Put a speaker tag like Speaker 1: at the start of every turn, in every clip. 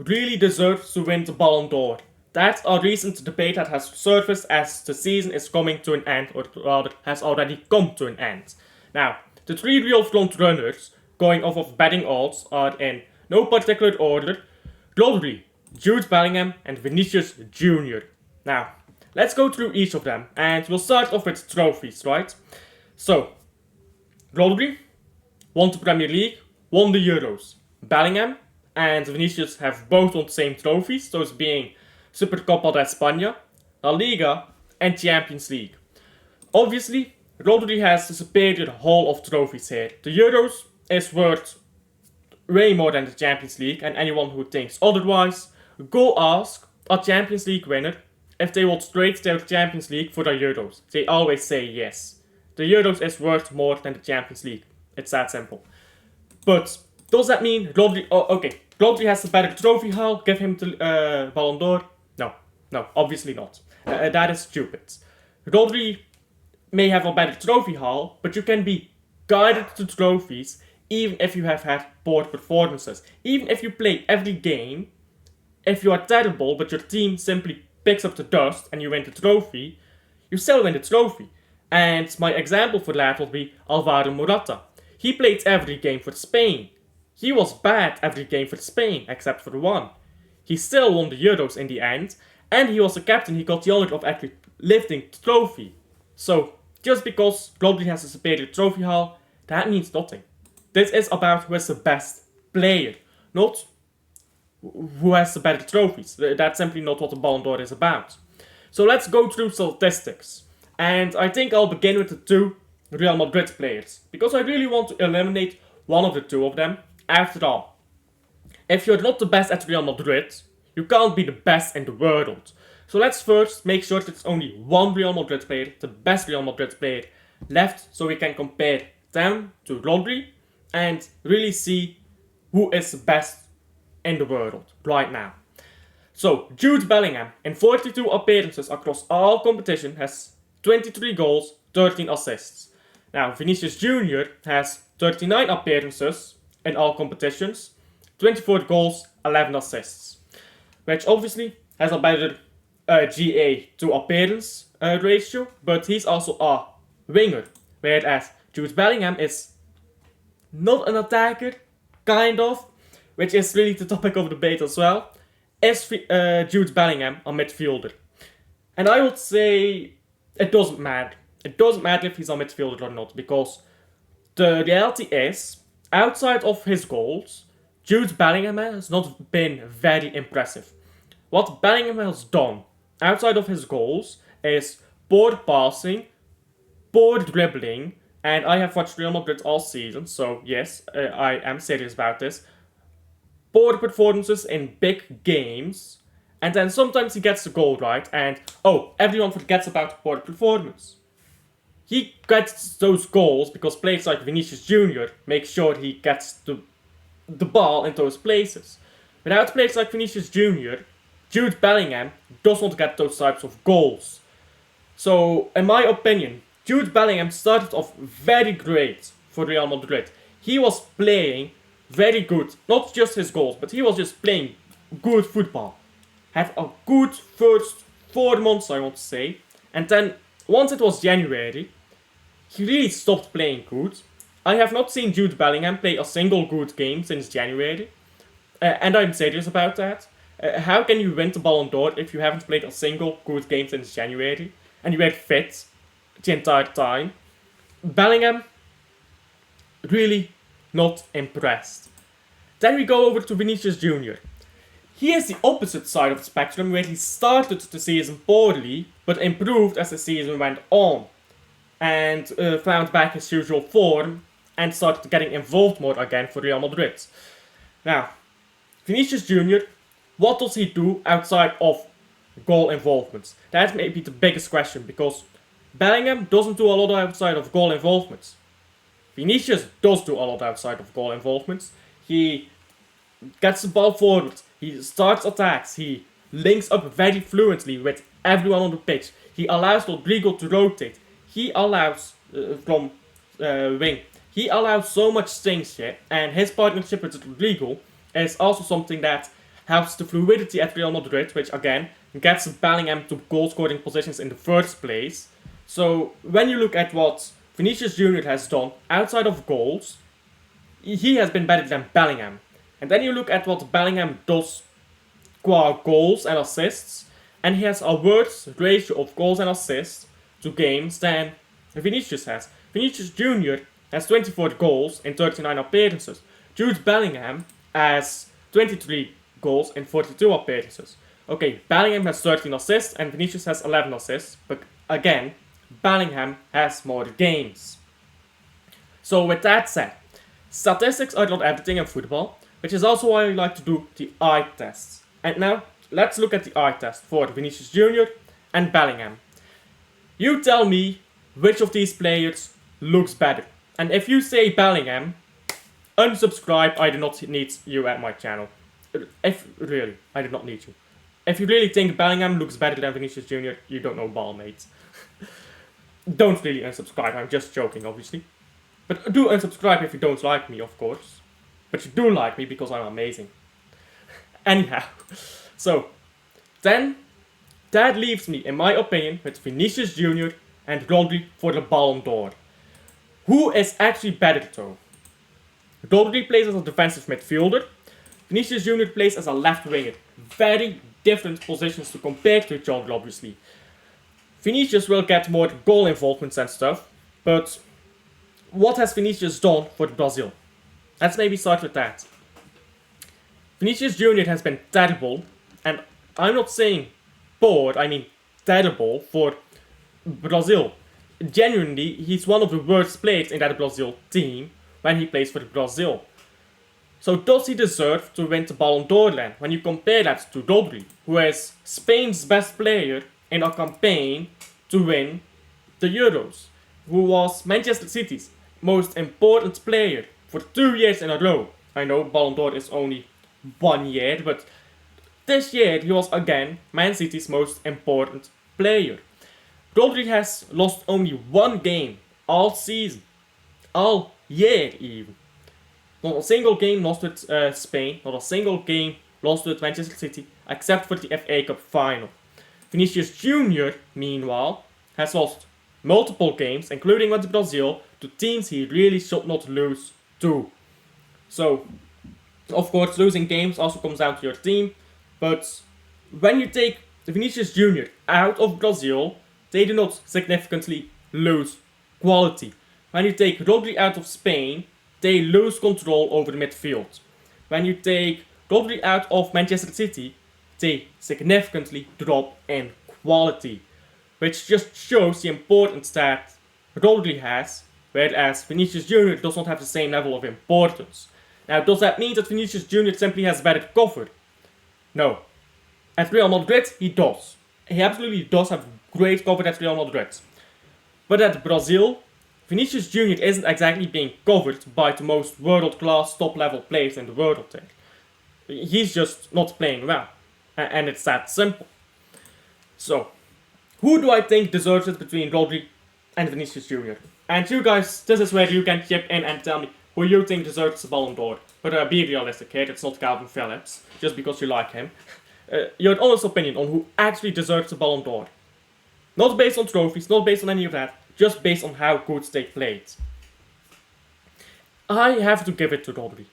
Speaker 1: really deserves to win the Ballon d'Or? That's a recent debate that has surfaced as the season is coming to an end, or rather, has already come to an end. Now, the three real front runners, going off of betting odds, are in no particular order: Rodri, Jude Bellingham, and Vinicius Jr. Now, let's go through each of them, and we'll start off with trophies, right? So, Rodri won the Premier League, won the Euros. Bellingham and Vinicius have both won the same trophies, those being Supercopa de España, La Liga, and Champions League. Obviously, Rodri has the superior haul of trophies here. The Euros is worth way more than the Champions League, and anyone who thinks otherwise, go ask a Champions League winner if they would trade their Champions League for the Euros. They always say yes. The Euros is worth more than the Champions League. It's that simple. But does that mean Rodri? Oh, okay. Rodri has the better trophy haul. Give him the Ballon d'Or. No, obviously not. That is stupid. Rodri may have a better trophy haul, but you can be guided to trophies even if you have had poor performances. Even if you play every game, if you are terrible but your team simply picks up the dust and you win the trophy, you still win the trophy. And my example for that would be Alvaro Morata. He played every game for Spain. He was bad every game for Spain, except for one. He still won the Euros in the end, and he was the captain. He got the honor of actually lifting the trophy. So, just because Rodri has a superior trophy haul, that means nothing. This is about who is the best player, not who has the better trophies. That's simply not what the Ballon d'Or is about. So let's go through statistics. And I think I'll begin with the two Real Madrid players, because I really want to eliminate one of the two of them. After all, if you're not the best at Real Madrid, you can't be the best in the world. So let's first make sure that it's only one Real Madrid player, the best Real Madrid player, left, so we can compare them to Rodri and really see who is the best in the world right now. So, Jude Bellingham, in 42 appearances across all competition, has 23 goals, 13 assists. Now, Vinicius Jr. has 39 appearances in all competitions, 24 goals, 11 assists. Which obviously has a better GA to appearance ratio, but he's also a winger. Whereas Jude Bellingham is not an attacker, kind of, which is really the topic of debate as well. Is Jude Bellingham a midfielder? And I would say it doesn't matter. It doesn't matter if he's a midfielder or not, because the reality is, outside of his goals, Jude Bellingham has not been very impressive. What Bellingham has done, outside of his goals, is poor passing, poor dribbling, and I have watched Real Madrid all season, so yes, I am serious about this. Poor performances in big games, and then sometimes he gets the goal right, and everyone forgets about the poor performance. He gets those goals because players like Vinicius Jr. make sure he gets the ball in those places. Without players like Vinicius Jr., Jude Bellingham does not get those types of goals. So, in my opinion, Jude Bellingham started off very great for Real Madrid. He was playing very good, not just his goals, but he was just playing good football. Had a good first 4 months, I want to say. And then, once it was January, he really stopped playing good. I have not seen Jude Bellingham play a single good game since January. And I'm serious about that. How can you win the Ballon d'Or if you haven't played a single good game since January? And you were fit the entire time? Bellingham, really not impressed. Then we go over to Vinicius Jr. He is the opposite side of the spectrum, where he started the season poorly, but improved as the season went on. And found back his usual form, and started getting involved more again for Real Madrid. Now, Vinicius Jr., what does he do outside of goal involvements? That may be the biggest question, because Bellingham doesn't do a lot outside of goal involvements. Vinicius does do a lot outside of goal involvements. He gets the ball forward, he starts attacks, he links up very fluently with everyone on the pitch, he allows Rodrigo to rotate, he allows from wing, he allows so much things here, and his partnership with Rodrigo is also something that helps the fluidity at Real Madrid, which again gets Bellingham to goal scoring positions in the first place. So when you look at what Vinicius Jr. has done outside of goals, he has been better than Bellingham. And then you look at what Bellingham does qua goals and assists, and he has a worse ratio of goals and assists to games than Vinicius has. Vinicius Jr. has 24 goals in 39 appearances. Jude Bellingham has 23 goals in 42 appearances. Okay, Bellingham has 13 assists and Vinicius has 11 assists, but again, Bellingham has more games. So with that said, statistics are not everything in football, which is also why I like to do the eye tests. And now, let's look at the eye test for Vinicius Jr. and Bellingham. You tell me which of these players looks better. And if you say Bellingham, unsubscribe, I do not need you at my channel. Really, I do not need you. If you really think Bellingham looks better than Vinicius Jr., you don't know ball, mates. Don't really unsubscribe, I'm just joking, obviously. But do unsubscribe if you don't like me, of course. But you do like me because I'm amazing. Anyhow, so, then, that leaves me, in my opinion, with Vinicius Jr. and Rodri for the Ballon d'Or. Who is actually better though? Rodri plays as a defensive midfielder. Vinicius Jr. plays as a left winger. Very different positions to compare to each other, obviously. Vinicius will get more goal involvements and stuff, but what has Vinicius done for Brazil? Let's maybe start with that. Vinicius Jr. has been terrible, and I'm not saying poor, I mean terrible for Brazil. Genuinely, he's one of the worst players in that Brazil team when he plays for Brazil. So does he deserve to win the Ballon d'Or then, when you compare that to Rodri, who is Spain's best player in a campaign to win the Euros, who was Manchester City's most important player for 2 years in a row. I know Ballon d'Or is only 1 year, but this year he was again Man City's most important player. Rodri has lost only 1 game all season, all year even. Not a single game lost with Spain, not a single game lost with Manchester City, except for the FA Cup final. Vinicius Jr., meanwhile, has lost multiple games, including with Brazil, to teams he really should not lose to. So, of course, losing games also comes down to your team, but when you take Vinicius Jr. out of Brazil, they do not significantly lose quality. When you take Rodri out of Spain, they lose control over the midfield. When you take Rodri out of Manchester City, they significantly drop in quality. Which just shows the importance that Rodri has, whereas Vinicius Jr. does not have the same level of importance. Now, does that mean that Vinicius Jr. simply has better cover? No. At Real Madrid, he does. He absolutely does have great cover at Real Madrid. But at Brazil, Vinicius Jr. isn't exactly being covered by the most world-class top-level players in the world there. He's just not playing well. And it's that simple. So, who do I think deserves it between Rodri and Vinicius Jr.? And you guys, this is where you can chip in and tell me who you think deserves the Ballon d'Or. But be realistic here, it's not Calvin Phillips, just because you like him. Your honest opinion on who actually deserves the Ballon d'Or. Not based on trophies, not based on any of that, just based on how good they played. I have to give it to Rodri.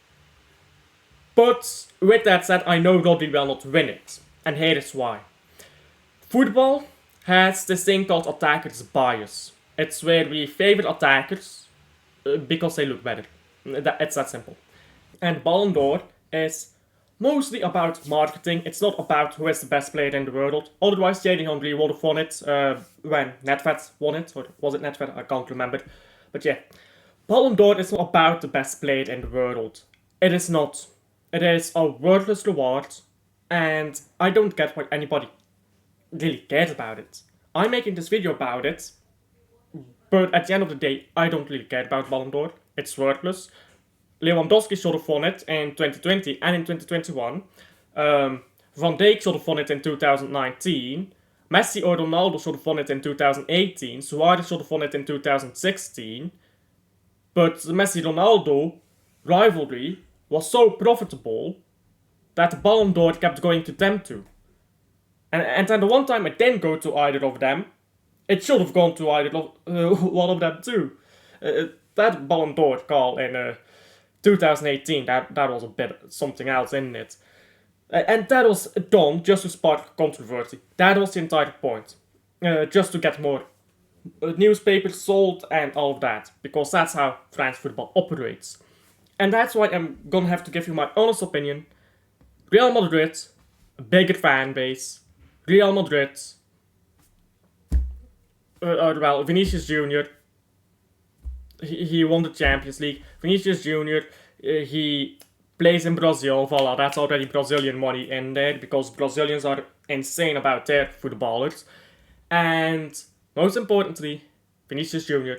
Speaker 1: But with that said, I know Rodri will not win it. And here is why. Football has this thing called attackers bias. It's where we favor attackers because they look better. It's that simple. And Ballon d'Or is mostly about marketing. It's not about who is the best player in the world. Otherwise, Thierry Henry would have won it when Nedved won it. Or was it Nedved? I can't remember. But yeah, Ballon d'Or is not about the best player in the world. It is not. It is a worthless reward. And I don't get why anybody really cares about it. I'm making this video about it. But at the end of the day, I don't really care about Ballon d'Or. It's worthless. Lewandowski should have won it in 2020 and in 2021. Van Dijk should have won it in 2019. Messi or Ronaldo should have won it in 2018. Suarez should have won it in 2016. But the Messi-Ronaldo rivalry was so profitable that the Ballon d'Or kept going to them too. And then the one time it didn't go to either of them, it should have gone to either of, one of them too. That Ballon d'Or call in 2018, that was a bit something else, isn't it? And that was done just to spark controversy. That was the entire point. Just to get more newspapers sold and all of that. Because that's how France football operates. And that's why I'm gonna have to give you my honest opinion. Real Madrid, a bigger fan base. Real Madrid, well, Vinicius Jr., he won the Champions League. Vinicius Jr., he plays in Brazil. Voila, that's already Brazilian money in there because Brazilians are insane about their footballers. And most importantly, Vinicius Jr.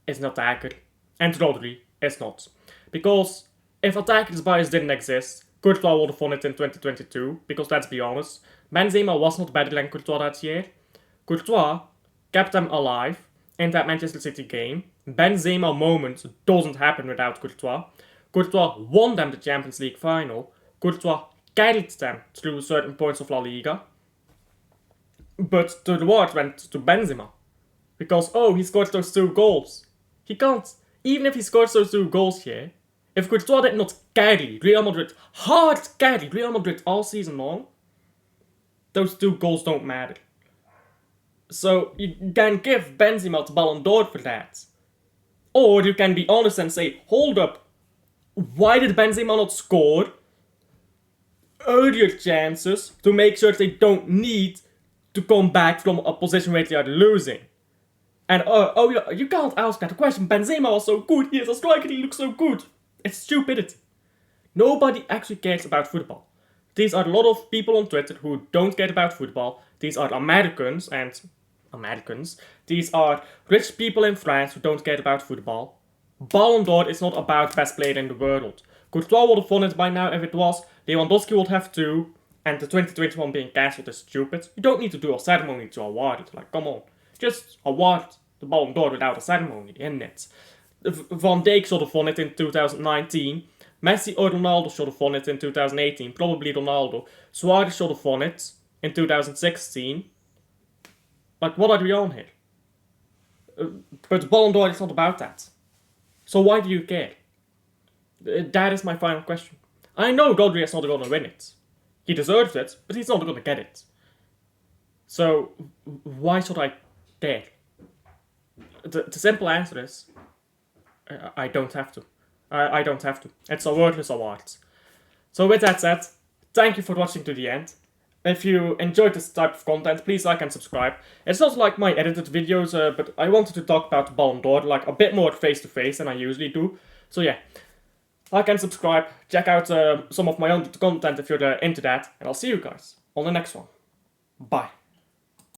Speaker 1: is an attacker and Rodri is not. Because if attackers bias didn't exist, Courtois would have won it in 2022, because let's be honest, Benzema was not better than Courtois that year. Courtois kept them alive in that Manchester City game. Benzema moment doesn't happen without Courtois. Courtois won them the Champions League final. Courtois carried them through certain points of La Liga. But the reward went to Benzema. Because, he scored those 2 goals. He can't. Even if he scores those 2 goals here, if Courtois did not carry Real Madrid, hard carry Real Madrid all season long, those 2 goals don't matter. So you can give Benzema the Ballon d'Or for that. Or you can be honest and say, hold up, why did Benzema not score earlier chances to make sure they don't need to come back from a position where they are losing? And you can't ask that question. Benzema was so good, he is a striker, he looks so good. It's stupidity. Nobody actually cares about football. These are a lot of people on Twitter who don't care about football. These are Americans. These are rich people in France who don't care about football. Ballon d'Or is not about best player in the world. Courtois would have won it by now if it was. Lewandowski would have too. And the 2021 being cancelled is stupid. You don't need to do a ceremony to award it. Like, come on. Just award the Ballon d'Or without a ceremony, isn't it? Van Dijk should have won it in 2019. Messi or Ronaldo should have won it in 2018. Probably Ronaldo. Suarez should have won it in 2016. Like, what are we on here? But the Ballon d'Or is not about that. So why do you care? That is my final question. I know Rodri is not going to win it. He deserves it, but he's not going to get it. So, why should I care? The simple answer is, I don't have to. I don't have to. It's a worthless award. So with that said, thank you for watching to the end. If you enjoyed this type of content, please like and subscribe. It's not like my edited videos, but I wanted to talk about the Ballon d'Or like a bit more face to face than I usually do. So yeah, like and subscribe. Check out some of my own content if you're into that. And I'll see you guys on the next one. Bye.